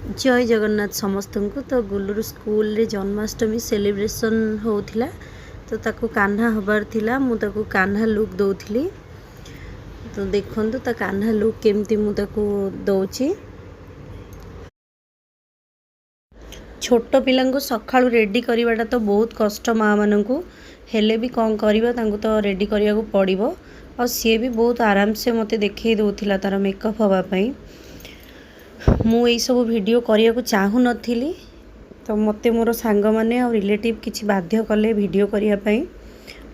जय जगन्नाथ समस्त को। तो गुलूर स्कूल रे जन्माष्टमी सेलिब्रेशन होउथिला, तो ताकू कान्हा हबार थिला। मु ताकू कान्हा लुक दउथिली। तो देखंतु ता कान्हा लुक केमती मु ताकू दउची। छोट पिलांको सखाळु रेडी करिवाटा तो बहुत कष्ट माँ माननकू, हेले भी कौन करिबा तांको तो रेडी करिया को पड़िबो। और सी भी बहुत आराम से मते देखै दउथिला तार मेकअप हवा पई। मु यही सब वीडियो करिया को चाहू नथिली, तो मते मोर सांग माने और रिलेटिव किछि बाध्य कले वीडियो करिया पई।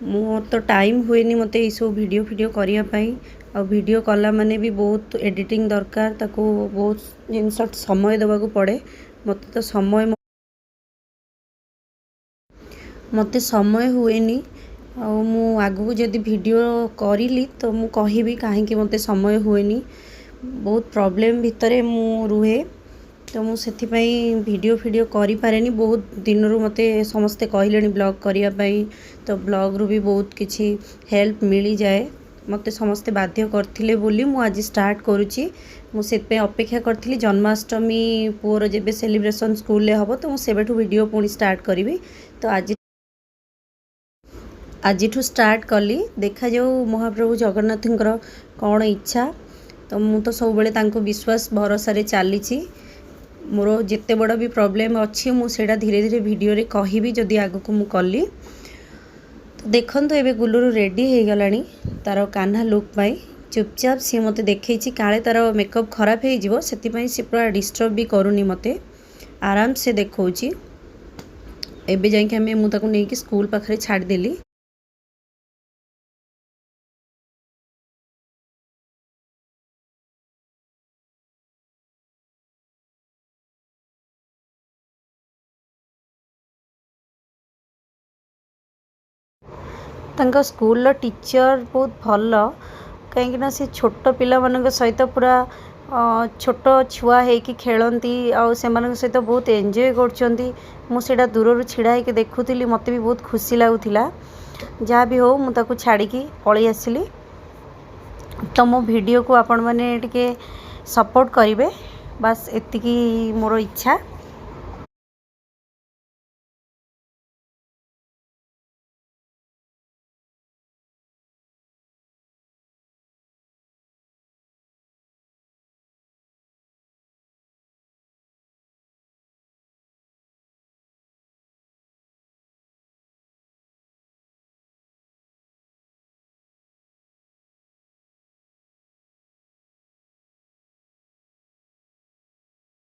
मोर तो टाइम हुएनी मते यही सब वीडियो करिया पई। और वीडियो कला माने भी बहुत एडिटिंग दरकार, ताको बहुत जिनस समय देवा को पड़े। मते तो समय हुएनी। और मु आगु जदि वीडियो करिली तो मु कहिबी काहे मते समय हुएनी। बहुत प्रॉब्लम भितरे मु रुहे, तो मु सेथि पई वीडियो करि पारेनी। बहुत दिन रु मते समस्ते कहलेनी ब्लॉग करिया पई, तो ब्लॉग रु भी बहुत किछि हेल्प मिली जाए। मते समस्ते बाध्य करथिले बोली मु आज स्टार्ट करूची। मु सेत पे अपेक्षा करथिली जन्माष्टमी पुअर जेबे सेलिब्रेशन स्कूल ले हबो, तो मु सेबेठु वीडियो पुणी स्टार्ट करिवि। तो आज स्टार्ट कली। देखा जाऊ महाप्रभु जगन्नाथंकर कौन इच्छा। तो मु तो सब बेले तांको विश्वास भरोसा रे चली। मोर जिते बड़ भी प्रॉब्लम अच्छी मुझे धीरे धीरे वीडियो रे कहिबी जदि आगु को मु कली। तो देखंतु एबे गुलुरु रेडी हो गलानी तार कान्हा लुक पाई। चुपचाप सी मते देखैछि काले तार मेकअप खराब हो जिवो, सेति पई सी पूरा डिस्टर्ब भी करूनी, मते आराम से देखौछि। एबे जाई के मु ताको नै कि स्कूल पाखरे छाड़ देली। तांका स्कूल टीचर बहुत भल, कहीं से छोट पिला मान सहित पूरा छोट छुआ होकि खेलती सहित बहुत एंजॉय कर दूर छिड़ा होकर देखुली। मत भी बहुत खुशी लगुला। जहाँ भी हो मुझे छाड़ी पलि आसली। तो मो वीडियो को आपण मैंने टिके सपोर्ट करेंगे, बस एतिकी मोर इच्छा।